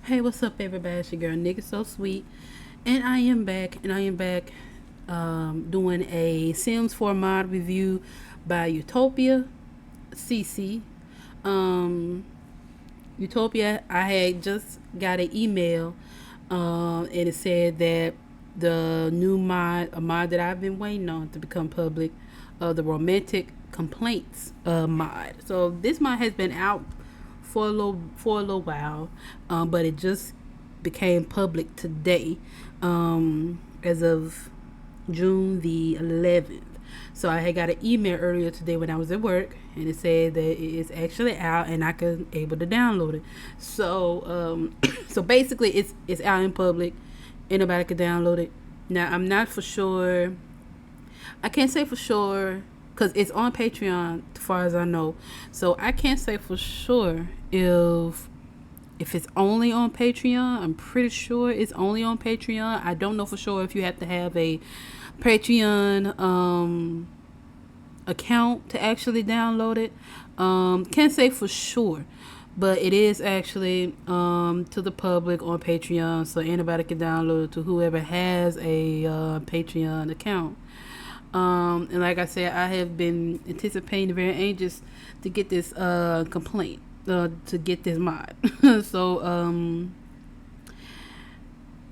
Hey, what's up, everybody? It's your girl, Nigga So Sweet, and I am back, doing a Sims 4 mod review by Utopia CC. Um, Utopia, I had just got an email, and it said that the new mod, a mod that I've been waiting on to become public, the Romantic Complaints mod. So this mod has been out for a little while, but it just became public today, as of June the 11th. So I had got an email earlier today when I was at work, and it said that it is actually out and I could able to download it. So so basically it's out in public. Anybody could download it. Now I'm not for sure. I can't say for sure because it's on Patreon, as far as I know. So I can't say for sure if it's only on Patreon. I'm pretty sure it's only on Patreon. I don't know for sure if you have to have a Patreon account to actually download it. Can't say for sure, but it is actually to the public on Patreon, so anybody can download it to whoever has a Patreon account. And like I said, I have been anticipating, very anxious to get this complaint, to get this mod. so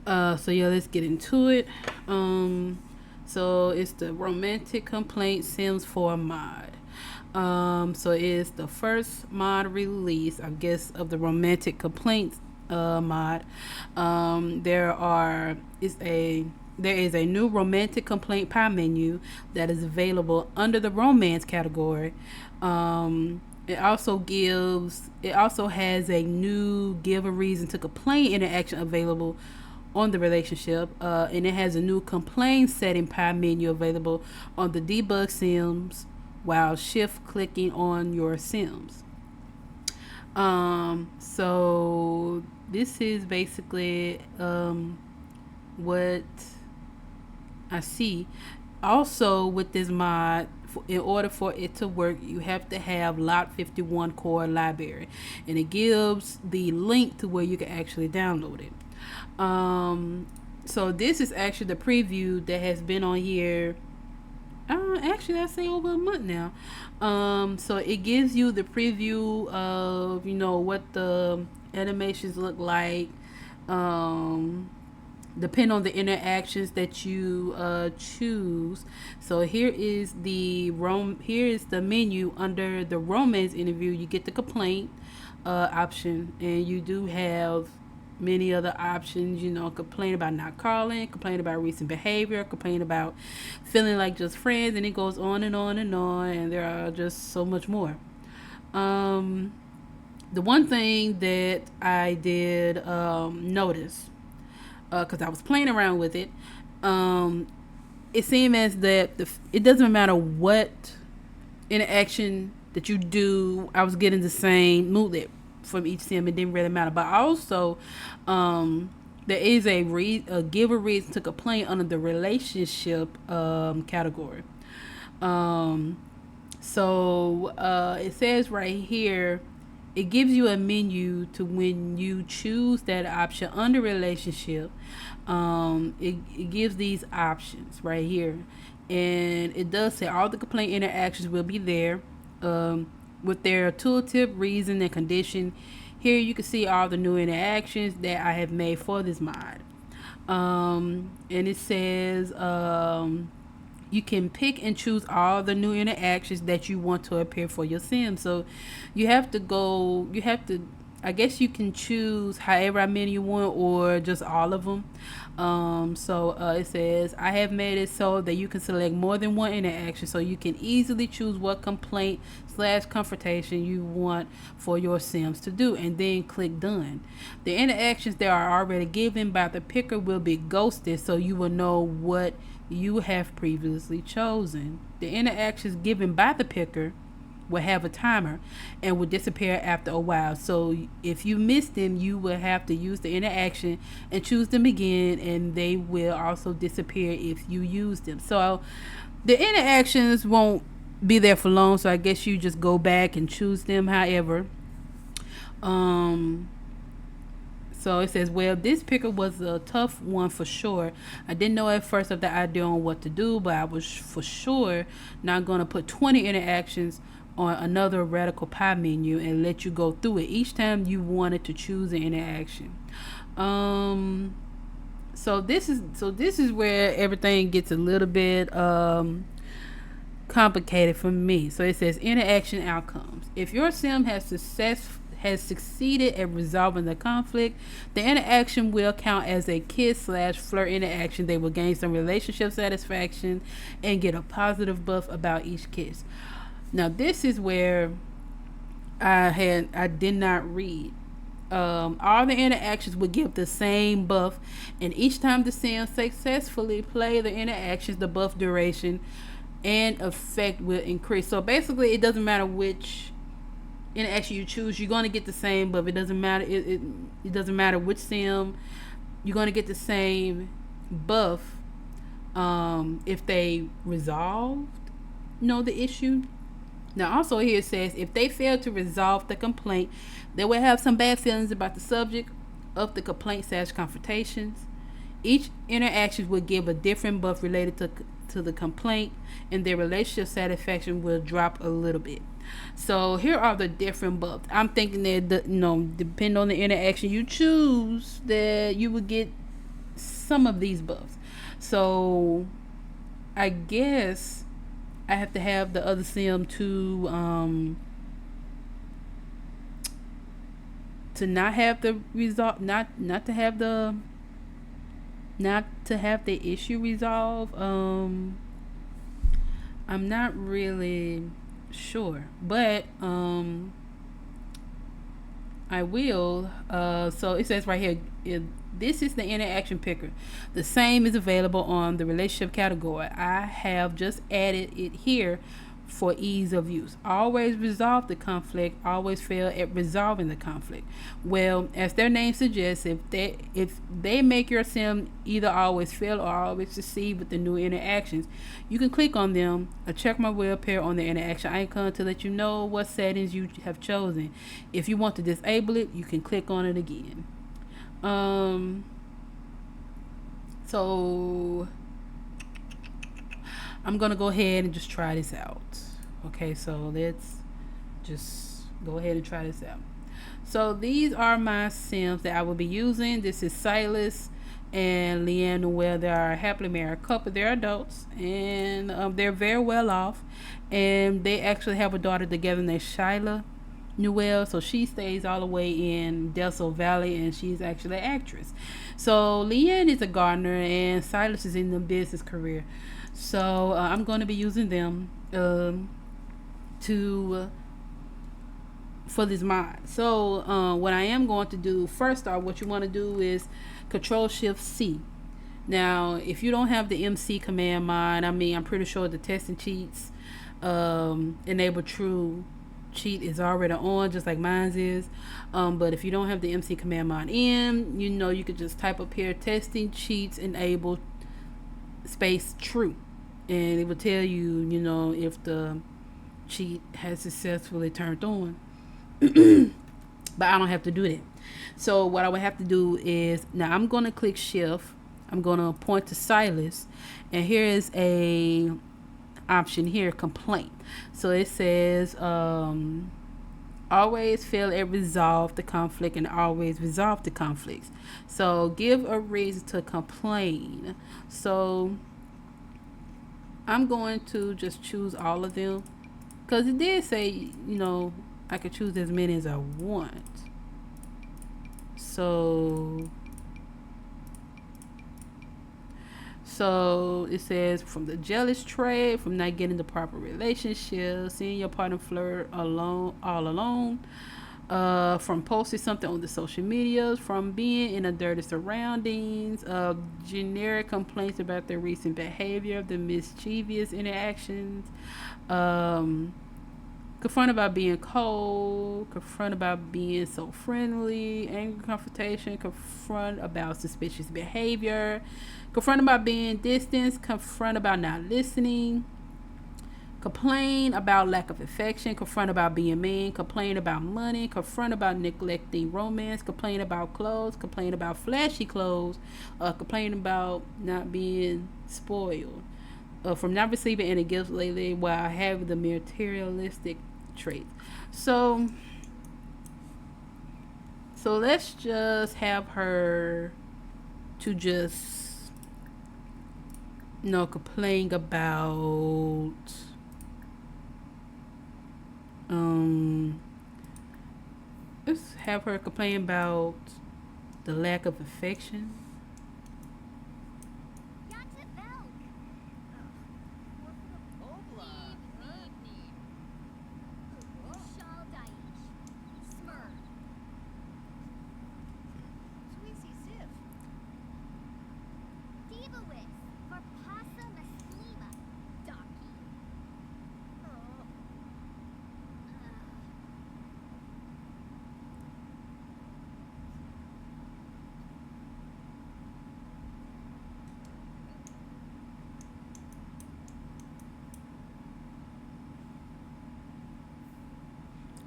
so yeah, let's get into it. So it's the Romantic Complaint Sims 4 mod. So it's the first mod release, I guess, of the Romantic Complaints mod. There is a new romantic complaint pie menu that is available under the romance category. It also has a new give a reason to complain interaction available on the relationship, and it has a new complaint setting pie menu available on the debug Sims while shift clicking on your Sims. So this is basically what I see. Also, with this mod, in order for it to work, you have to have Lot 51 core library, and it gives the link to where you can actually download it. So this is actually the preview that has been on here. Actually, I say over a month now. So it gives you the preview of what the animations look like. Depend on the interactions that you choose. So here is the menu under the romance interview. You get the complaint option, and you do have many other options. Complain about not calling, complain about recent behavior, complain about feeling like just friends, and it goes on and on and on, and there are just so much more. The one thing that I did notice, because I was playing around with it, it seemed as that it doesn't matter what interaction that you do, I was getting the same moodlet from each sim. It didn't really matter. But also, there is a give a reason to complain under the relationship category. So it says right here, it gives you a menu to when you choose that option under relationship. It gives these options right here, and it does say all the complaint interactions will be there, with their tooltip, reason, and condition. Here you can see all the new interactions that I have made for this mod. And it says you can pick and choose all the new interactions that you want to appear for your sim. So I guess you can choose however many you want, or just all of them. It says, I have made it so that you can select more than one interaction, so you can easily choose what complaint / confrontation you want for your Sims to do, and then click done. The interactions that are already given by the picker will be ghosted, so you will know what you have previously chosen. The interactions given by the picker will have a timer and will disappear after a while. So if you miss them, you will have to use the interaction and choose them again, and they will also disappear if you use them. So the interactions won't be there for long, so I guess you just go back and choose them however. So it says, well, this picker was a tough one for sure. I didn't know at first of the idea on what to do, but I was for sure not going to put 20 interactions on another radical pie menu and let you go through it each time you wanted to choose an interaction. So this is where everything gets a little bit complicated for me. So it says interaction outcomes. If your sim has succeeded at resolving the conflict, the interaction will count as a kiss/flirt interaction. They will gain some relationship satisfaction and get a positive buff about each kiss. Now this is where I did not read. All the interactions would give the same buff, and each time the sim successfully play the interactions, the buff duration and effect will increase. So basically, it doesn't matter which interaction you choose, you're going to get the same buff. It doesn't matter. It doesn't matter which sim, you're going to get the same buff. If they resolved, the issue. Now, also here it says if they fail to resolve the complaint, they will have some bad feelings about the subject of the complaint/confrontations. Each interaction will give a different buff related to the complaint, and their relationship satisfaction will drop a little bit. So here are the different buffs. I'm thinking that depending on the interaction you choose, that you would get some of these buffs. So I guess I have to have the other sim to not have the result, not to have the issue resolve. I'm not really sure, but I will. So it says right here, this is the interaction picker. The same is available on the relationship category. I have just added it here for ease of use. Always resolve the conflict. Always fail at resolving the conflict. Well, as their name suggests, if they make your sim either always fail or always succeed with the new interactions, you can click on them or check my will pair on the interaction icon to let you know what settings you have chosen. If you want to disable it, you can click on it again. So I'm gonna go ahead and just try this out. Okay, so let's just go ahead and try this out. So these are my sims that I will be using. This is Silas and Leanne Noel. They are a happily married couple. They're adults, and they're very well off, and they actually have a daughter together named Shyla Newell. So she stays all the way in Del Sol Valley, and she's actually an actress. So Leanne is a gardener, and Silas is in the business career. So I'm going to be using them for this mod. So what I am going to do first off, what you want to do is Control-Shift-C. Now, if you don't have the MC command mod, I'm pretty sure the testing cheats enable true cheat is already on, just like mine's is. But if you don't have the MC command mod in, you could just type up here testing cheats enable space true, and it will tell you, if the cheat has successfully turned on. But I don't have to do that. So what I would have to do is, now I'm going to click shift, I'm going to point to Silas, and here is a option here, complaint. So it says always fail at resolve the conflict and always resolve the conflicts. So give a reason to complain. So I'm going to just choose all of them, because it did say I could choose as many as I want. So it says from the jealous trait, from not getting the proper relationship, seeing your partner flirt all alone, from posting something on the social medias, from being in a dirty surroundings, generic complaints about their recent behavior, the mischievous interactions, confront about being cold, confront about being so friendly, angry confrontation, confront about suspicious behavior, confront about being distant, confront about not listening, Complain about lack of affection, confront about being mean, complain about money, confront about neglecting romance, complain about clothes, complain about flashy clothes, complain about not being spoiled, from not receiving any gifts lately while having the materialistic traits. So, so let's just have her to just, complain about um let's have her complain about the lack of affection.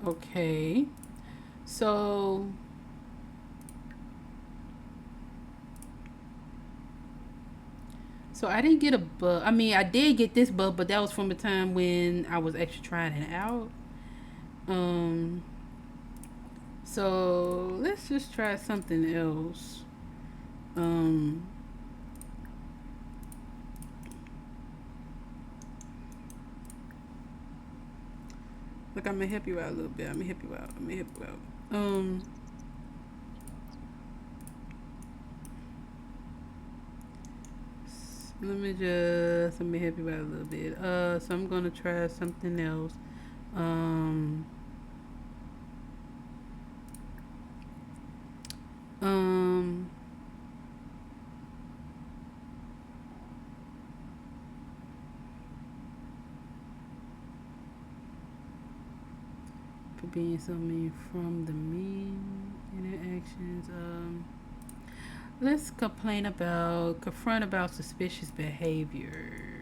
Okay. So I didn't get a bug. I mean, I did get this bug, but that was from a time when I was actually trying it out. Um so let's just try something else. Um Look, I'm gonna help you out a little bit. I'm gonna help you out. I'm gonna help you out. Let me help you out a little bit. So I'm gonna try something else. Um, um, for being so mean from the mean interactions. Let's confront about suspicious behavior.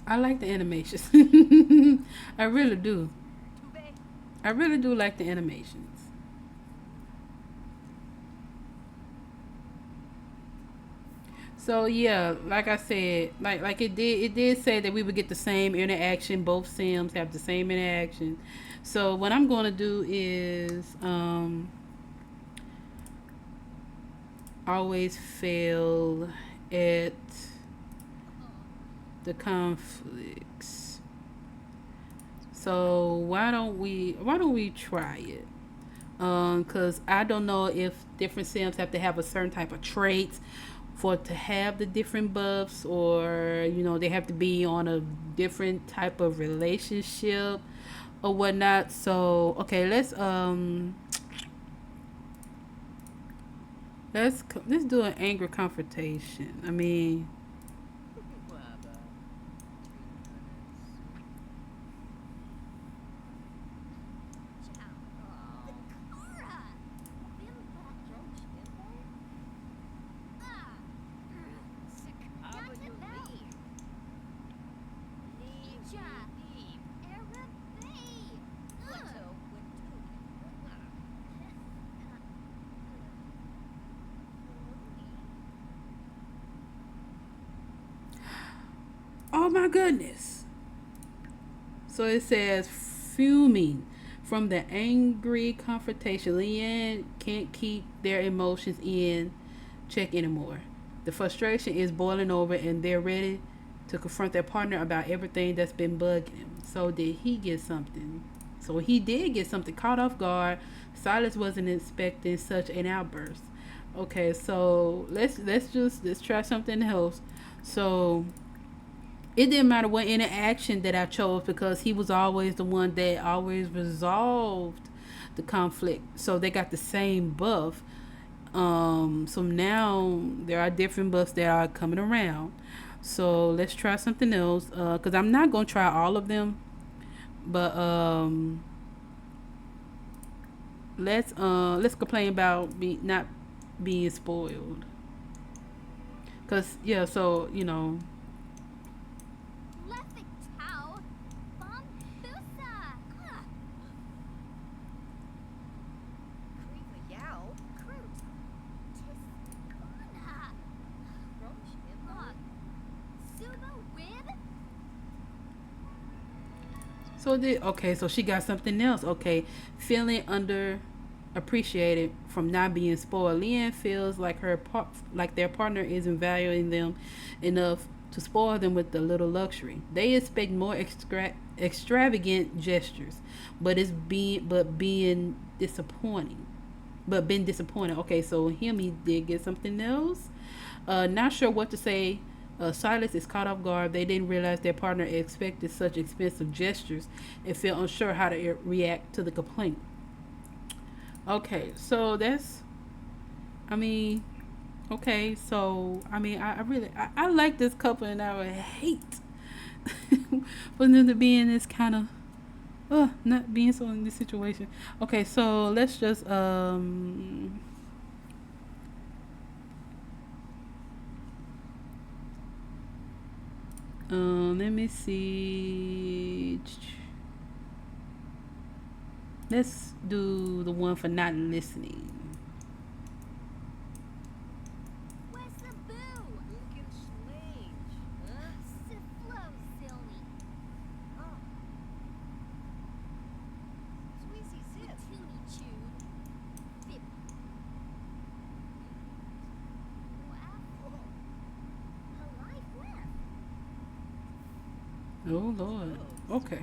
I like the animations. I really do. I really do like the animations. So yeah, like I said, like it did say that we would get the same interaction. Both Sims have the same interaction. So what I'm going to do is always fail at the conflicts. So why don't we try it? Because I don't know if different Sims have to have a certain type of traits for to have the different buffs, or they have to be on a different type of relationship or whatnot. So okay, let's do an anger confrontation. I mean, oh my goodness. So it says fuming from the angry confrontation. Leanne can't keep their emotions in check anymore. The frustration is boiling over and they're ready to confront their partner about everything that's been bugging him. So did he get something? So he did get something, caught off guard. Silas wasn't expecting such an outburst. Okay, so let's try something else. So it didn't matter what interaction that I chose because he was always the one that always resolved the conflict. So they got the same buff. So now there are different books that are coming around. So let's try something else. Cause I'm not gonna try all of them, but let's complain about not being spoiled. Cause yeah, so you know, Lefitau, Bombusa. Kriva Yao, Kroot, Tiskuna, Roach Imog, Sumo Wib. okay, so she got something else. Okay, feeling under appreciated from not being spoiled. Leanne feels like like their partner isn't valuing them enough to spoil them with a little luxury. They expect more extravagant gestures, being disappointing. But been disappointed. Okay, so him, he did get something else. Not sure what to say. Silas is caught off guard. They didn't realize their partner expected such expensive gestures and feel unsure how to react to the complaint. Okay, so that's, I mean, okay, so, I mean, I really, I like this couple and I would hate for them to be in this kind of, not being so in this situation. Okay, so let's just, let me see. Let's do the one for not listening. Where's the boo? Looking strange, huh? Siflo Silny. Oh. Sweezy Zip. Toonie Chewed. Bip. Wow. A life left. Oh, Lord. Oh. Okay.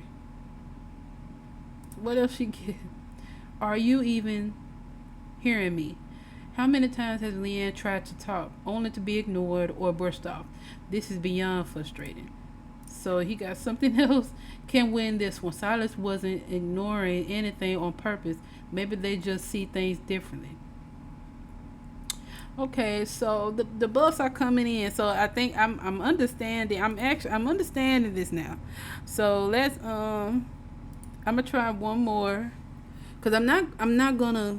What else she get? Are you even hearing me? How many times has Leanne tried to talk, only to be ignored or brushed off? This is beyond frustrating. So he got something else. Can win this one. Silas wasn't ignoring anything on purpose. Maybe they just see things differently. Okay, so the buffs are coming in. So I think I'm understanding. I'm understanding this now. So let's I'm gonna try one more, cause I'm not gonna,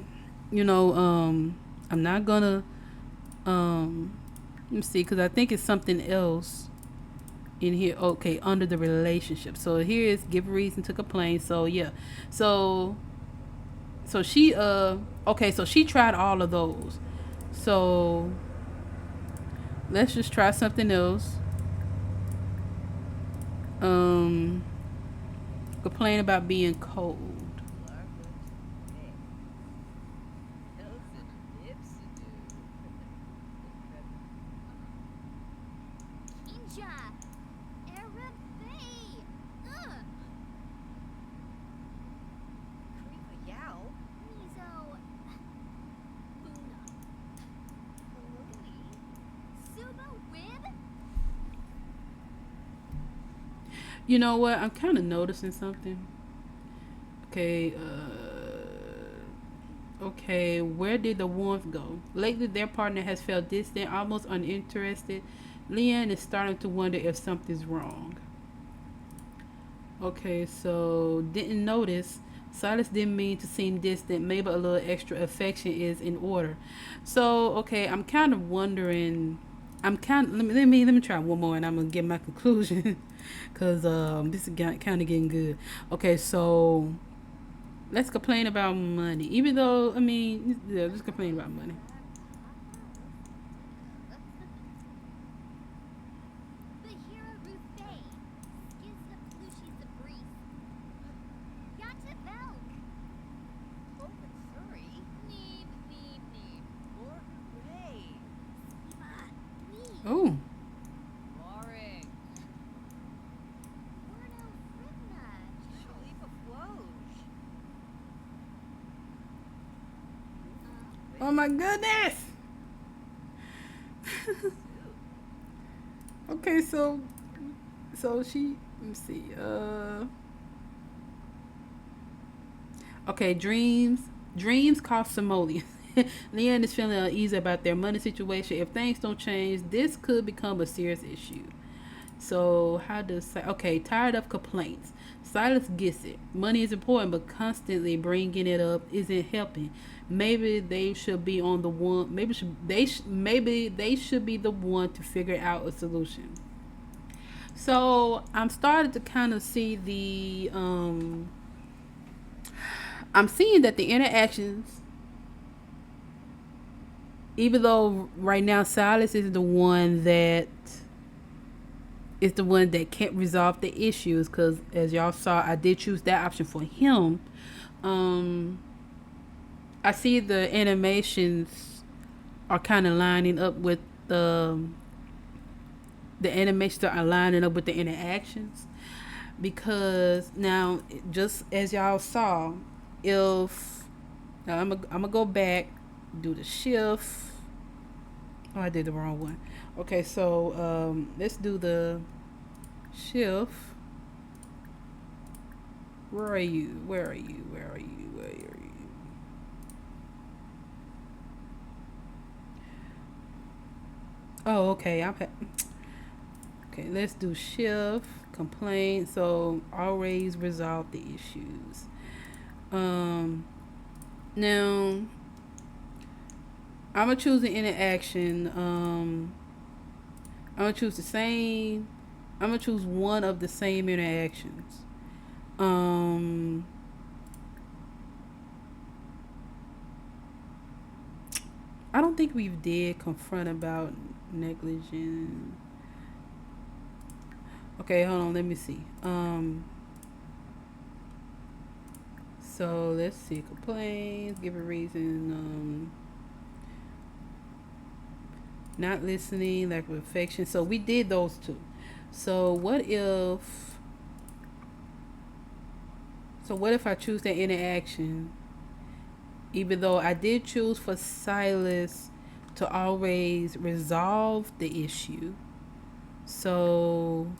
you know, I'm not gonna let me see, cause I think it's something else in here. Okay, under the relationship. So here is give a reason to complain. So yeah, so she okay, so she tried all of those. So let's just try something else. Um, complain about being cold. Larva's neck. Nelson Ipsidoo. Kinja. Arab Bay. Kriva Yao. Mizo. Luna. Baloney. Sumo Wib. You know what? I'm kind of noticing something. Okay, okay, where did the warmth go? Lately, their partner has felt distant, almost uninterested. Leanne is starting to wonder if something's wrong. Okay, so didn't notice. Silas didn't mean to seem distant. Maybe a little extra affection is in order. So, okay, I'm kind of wondering. I'm kind. Let me try one more, and I'm gonna get my conclusion, cause this is kind of getting good. Okay, so let's complain about money. Even though, I mean, yeah, let's complain about money. Bahira Ruth Bay. Skizna Plushie Zabris. Yacha Velk. Open Surrey. Neeb, neeb, neeb. Gordon Ray. Eva, neeb. Oh, Boring. Warno Fribna. Shalifa Woj. oh my goodness. Okay, so she. Let me see. Okay, dreams. Dreams cost simoleons. Leanne is feeling uneasy about their money situation. If things don't change, this could become a serious issue. So how does okay? Tired of complaints. Silas gets it. Money is important, but constantly bringing it up isn't helping. Maybe they should be on the one. Maybe they should be the one to figure out a solution. So I'm starting to kind of see the I'm seeing that the interactions, even though right now Silas is the one that can't resolve the issues, because as y'all saw, I did choose that option for him. Um, I see the animations are kind of lining up with the animations are lining up with the interactions, because now, just as y'all saw, if now I'm gonna go back, do the shift. Oh, I did the wrong one. Okay, so let's do the shift. Where are you? Where are you? Where are you? Where are you? Oh, okay. Okay, let's do shift complaint. So always resolve the issues. Um, Now I'm gonna choose the interaction. I'm gonna choose the same. I'm gonna choose one of the same interactions. Um, I don't think we did confront about negligence. Okay, hold on. Let me see. So let's see. Complaints. Give a reason. Not listening. Lack of affection. So we did those two. So what if? So what if I choose that interaction? Even though I did choose for Silas to always resolve the issue. So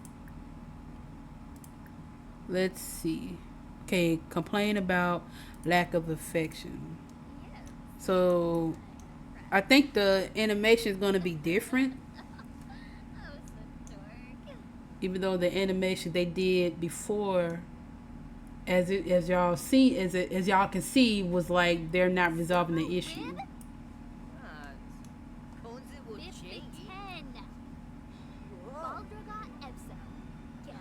let's see. Okay, complain about lack of affection. Yes. So I think the animation is going to be different, Oh, so dork. even though the animation they did before, as y'all see, as y'all can see, was like they're not resolving the issue. Cones it will change. 50-10. Whoa. Baldragot Epso. Go.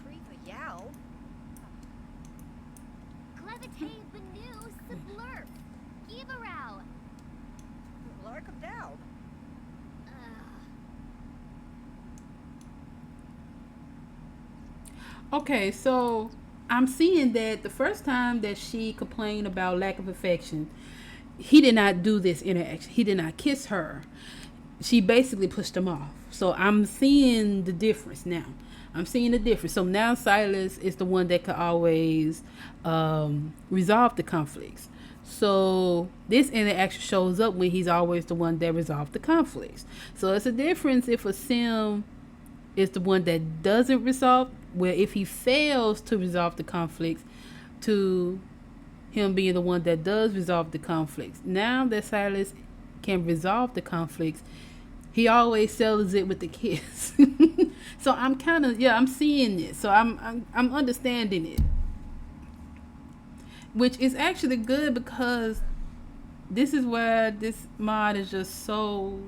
Creeper yow. Clevite Benu Sublurf. Gibarao. Lark 'em down. Okay, so I'm seeing that the first time that she complained about lack of affection, he did not do this interaction. He did not kiss her. She basically pushed him off. So I'm seeing the difference now. I'm seeing the difference. So now Silas is the one that could always resolve the conflicts. So this interaction shows up when he's always the one that resolved the conflicts. So it's a difference if a sim is the one that doesn't resolve, where if he fails to resolve the conflicts, to him being the one that does resolve the conflicts. Now that Silas can resolve the conflicts, he always settles it with the kiss. So I'm kind of, I'm seeing this. So I'm understanding it, which is actually good, because this is where this mod is just so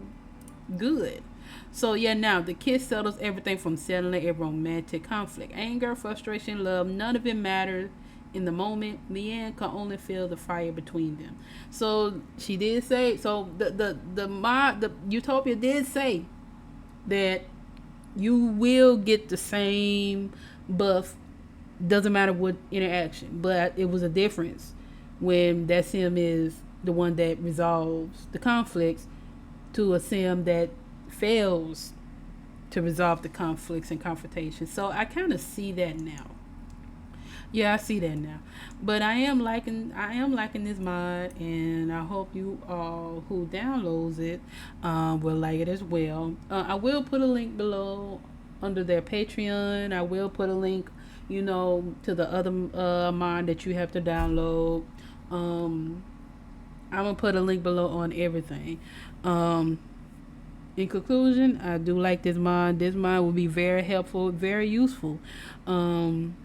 good. So yeah, now the kiss settles everything from settling a romantic conflict. Anger, frustration, love, none of it matters in the moment. Leanne can only feel the fire between them. So she did say, so the Utopia did say that you will get the same buff, doesn't matter what interaction, but it was a difference when that sim is the one that resolves the conflicts to a sim that fails to resolve the conflicts and confrontations. So I kind of see that now. Yeah, I see that now. But I am liking this mod, and I hope you all who downloads it will like it as well. I will put a link below under their Patreon. I will put a link, to the other mod that you have to download. I'm gonna put a link below on everything. Um, in conclusion, I do like this mod. This mod will be very helpful, very useful. Um,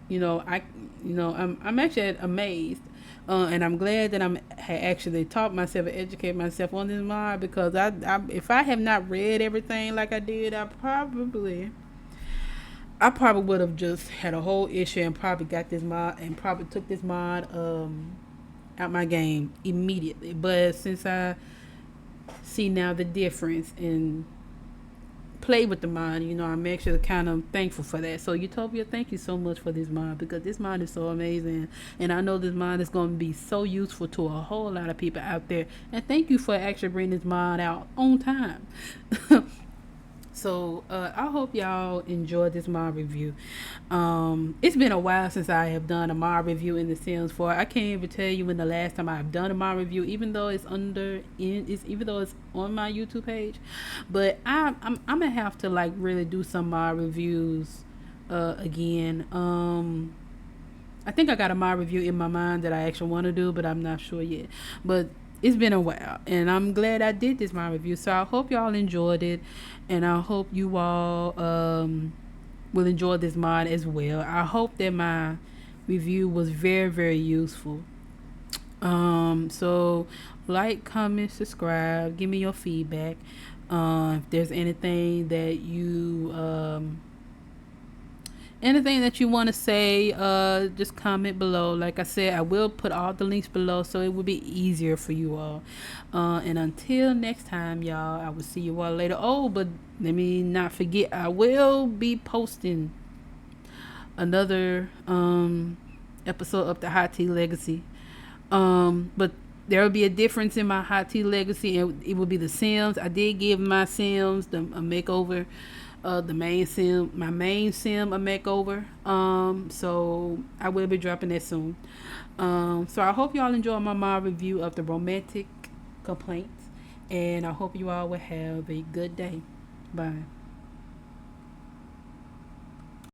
you know, I'm actually amazed, and I'm glad that I'm actually taught myself and educate myself on this mod because if I have not read everything like I did, I probably would have just had a whole issue and probably got this mod and probably took this mod out my game immediately. But since I see now the difference and play with the mod, I'm actually kind of thankful for that. So Utopia, thank you so much for this mod because this mod is so amazing, and I know this mod is going to be so useful to a whole lot of people out there. And thank you for actually bringing this mod out on time. So I hope y'all enjoyed this mod review. It's been a while since I have done a mod review in The Sims 4. I can't even tell you when the last time I've done a mod review, even though it's on my YouTube page. But I'm gonna have to like really do some mod reviews again. I think I got a mod review in my mind that I actually want to do, but I'm not sure yet. But it's been a while, and I'm glad I did this mod review. So I hope y'all enjoyed it, and I hope you all will enjoy this mod as well. I hope that my review was very, very useful. So like, comment, subscribe, give me your feedback. If there's anything that you want to say, just comment below. Like I said, I will put all the links below so it will be easier for you all. And until next time, y'all, I will see you all later. Oh, but let me not forget, I will be posting another episode of the Hot Tea Legacy. But there will be a difference in my Hot Tea Legacy, and it will be the Sims. I did give my Sims a makeover. My main sim a makeover. So I will be dropping that soon. So I hope y'all enjoy my mod review of the Romantic Complaints, and I hope you all will have a good day. Bye.